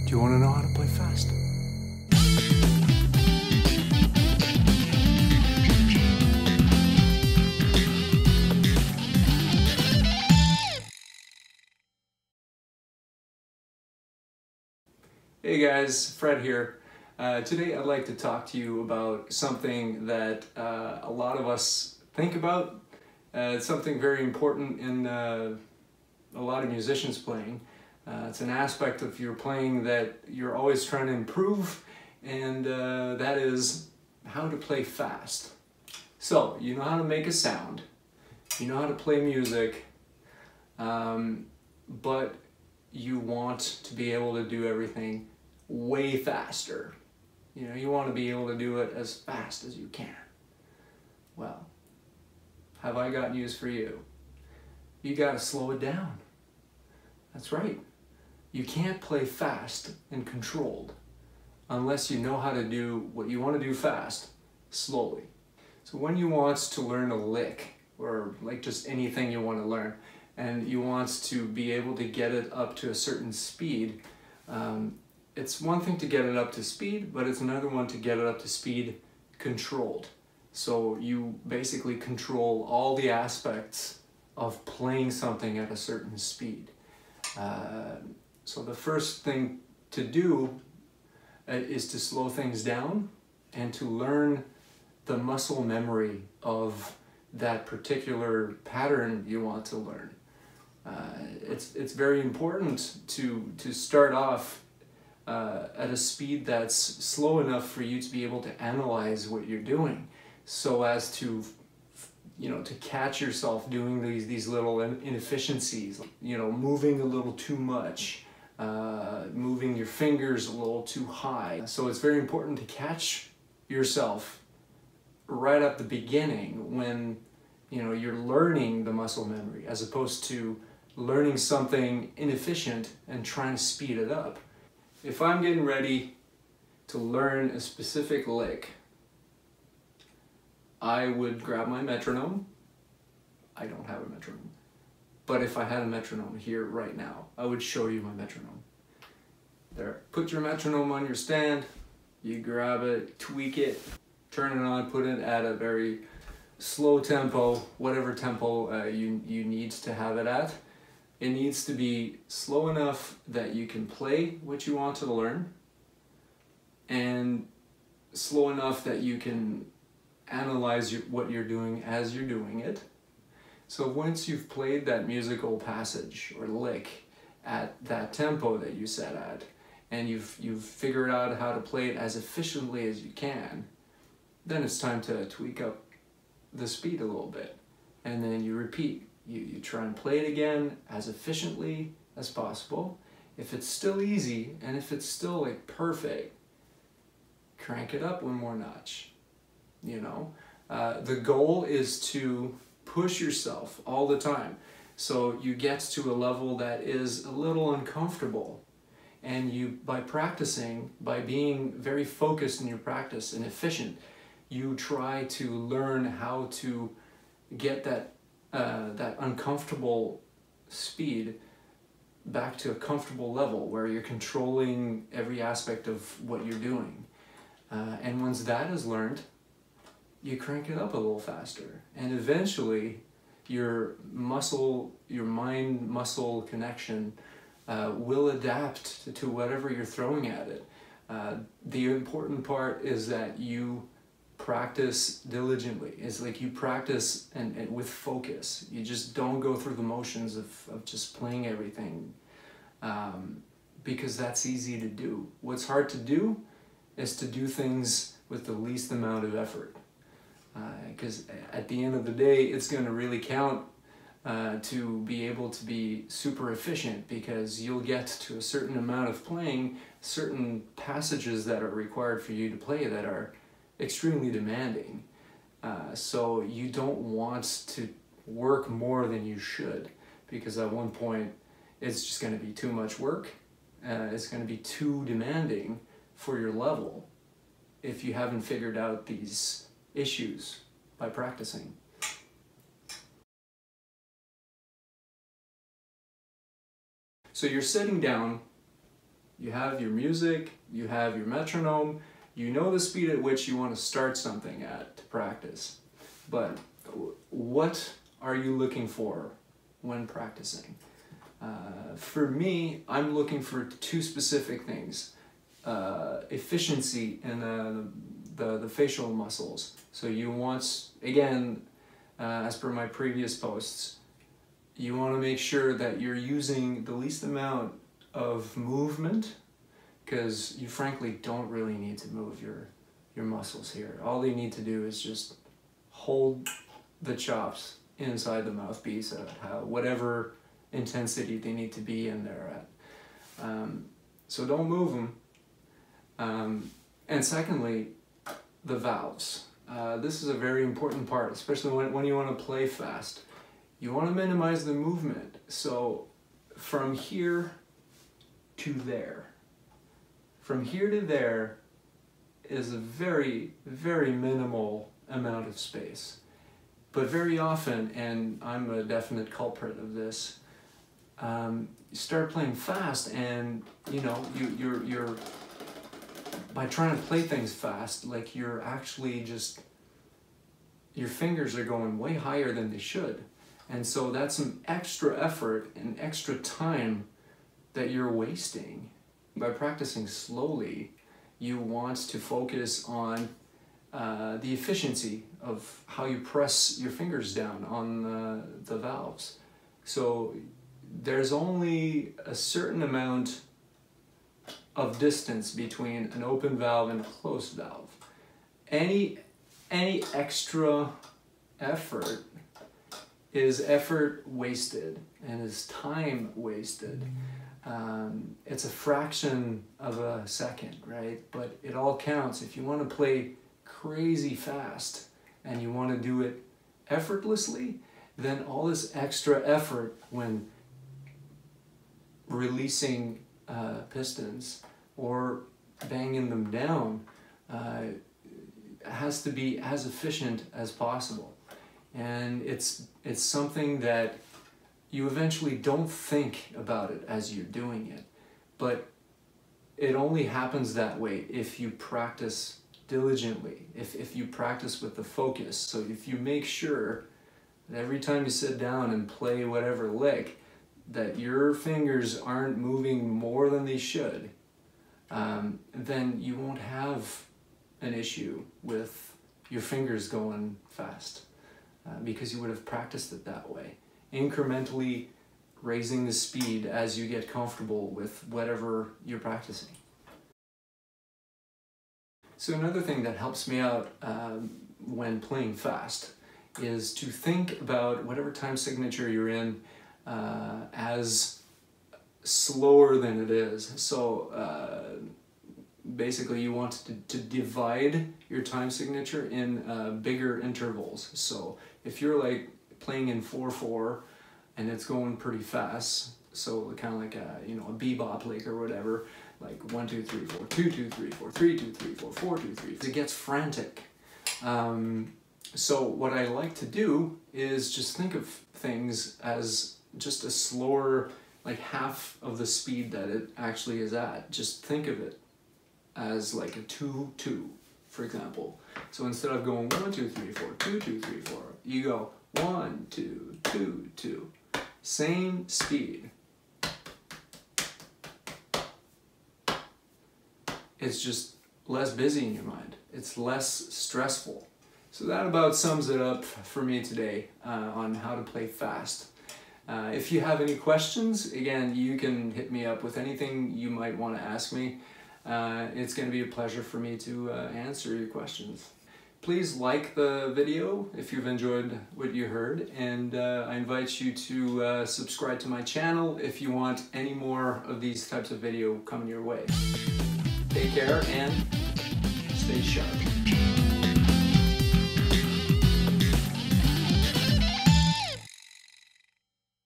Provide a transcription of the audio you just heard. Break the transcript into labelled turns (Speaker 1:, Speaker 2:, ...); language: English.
Speaker 1: Do you want to know how to play fast?
Speaker 2: Hey guys, Fred here. Today I'd like to talk to you about something that a lot of us think about. It's something very important in a lot of musicians playing. It's an aspect of your playing that you're always trying to improve, and that is how to play fast. So, you know how to make a sound, you know how to play music, but you want to be able to do everything way faster. You know, you want to be able to do it as fast as you can. Well, have I got news for you? You gotta slow it down. That's right. You can't play fast and controlled unless you know how to do what you want to do fast, slowly. So when you want to learn a lick, or like just anything you want to learn, and you want to be able to get it up to a certain speed, it's one thing to get it up to speed, but it's another one to get it up to speed controlled. So you basically control all the aspects of playing something at a certain speed. So the first thing to do is to slow things down and to learn the muscle memory of that particular pattern you want to learn. It's very important to start off at a speed that's slow enough for you to be able to analyze what you're doing, so as to, you know, to catch yourself doing these little inefficiencies, you know, moving a little too much, moving your fingers a little too high. So it's very important to catch yourself right at the beginning when, you know, you're learning the muscle memory, as opposed to learning something inefficient and trying to speed it up. If I'm getting ready to learn a specific lick, I would grab my metronome. I don't have a metronome. But if I had a metronome here right now, I would show you my metronome. There, put your metronome on your stand, you grab it, tweak it, turn it on, put it at a very slow tempo, whatever tempo you need to have it at. It needs to be slow enough that you can play what you want to learn, and slow enough that you can analyze what you're doing as you're doing it. So once you've played that musical passage or lick at that tempo that you set at, and you've figured out how to play it as efficiently as you can, then it's time to tweak up the speed a little bit, and then you repeat. You try and play it again as efficiently as possible. If it's still easy, and if it's still like perfect, crank it up one more notch. You know, the goal is to push yourself all the time, so you get to a level that is a little uncomfortable, and you, by practicing, by being very focused in your practice and efficient, you try to learn how to get that uncomfortable speed back to a comfortable level where you're controlling every aspect of what you're doing. And once that is learned, you crank it up a little faster, and eventually your mind-muscle connection will adapt to whatever you're throwing at it. The important part is that you practice diligently. It's like you practice and with focus. You just don't go through the motions of just playing everything, because that's easy to do. What's hard to do is to do things with the least amount of effort, because at the end of the day, it's going to really count to be able to be super efficient, because you'll get to a certain amount of playing, certain passages that are required for you to play that are extremely demanding. So you don't want to work more than you should, because at one point it's just going to be too much work. It's going to be too demanding for your level if you haven't figured out these issues by practicing. So you're sitting down You have your music, you have your metronome, you know the speed at which you want to start something at to practice. But what are you looking for when practicing? For me, I'm looking for two specific things. Efficiency in the facial muscles. So you want, again, as per my previous posts, you want to make sure that you're using the least amount of movement, because you frankly don't really need to move your muscles here. All they need to do is just hold the chops inside the mouthpiece at whatever intensity they need to be in there at. So don't move them. And secondly, the valves. This is a very important part, especially when you want to play fast. You want to minimize the movement. So from here to there. From here to there is a very, very minimal amount of space. But very often, and I'm a definite culprit of this, you start playing fast, and you know you're by trying to play things fast, like you're actually just, your fingers are going way higher than they should, and so that's some extra effort and extra time that you're wasting. By practicing slowly, you want to focus on the efficiency of how you press your fingers down on the valves. So there's only a certain amount of distance between an open valve and a closed valve. Any extra effort is effort wasted and is time wasted. It's a fraction of a second, right? But it all counts. If you want to play crazy fast and you want to do it effortlessly, then all this extra effort when releasing pistons or banging them down has to be as efficient as possible. And it's something that you eventually don't think about it as you're doing it, but it only happens that way if you practice diligently, if you practice with the focus. So if you make sure that every time you sit down and play whatever lick, that your fingers aren't moving more than they should, then you won't have an issue with your fingers going fast, because you would have practiced it that way. Incrementally raising the speed as you get comfortable with whatever you're practicing. So another thing that helps me out when playing fast is to think about whatever time signature you're in as slower than it is. So basically you want to divide your time signature in bigger intervals. So if you're like playing in 4/4 and it's going pretty fast, so kind of like a, you know, a bebop lick or whatever, like 1 2 3 4 2 2 3 4 3 2 3 4 4 2 3. It gets frantic. So what I like to do is just think of things as just a slower, like half of the speed that it actually is at. Just think of it as like a 2 2, for example. So instead of going 1 2 3 4 2 2 3 4, you go 1 2 2 2. Same speed. It's just less busy in your mind. It's less stressful. So that about sums it up for me today on how to play fast. If you have any questions, again, you can hit me up with anything you might want to ask me. It's going to be a pleasure for me to answer your questions. Please like the video if you've enjoyed what you heard, and I invite you to subscribe to my channel if you want any more of these types of video coming your way. Take care and stay sharp.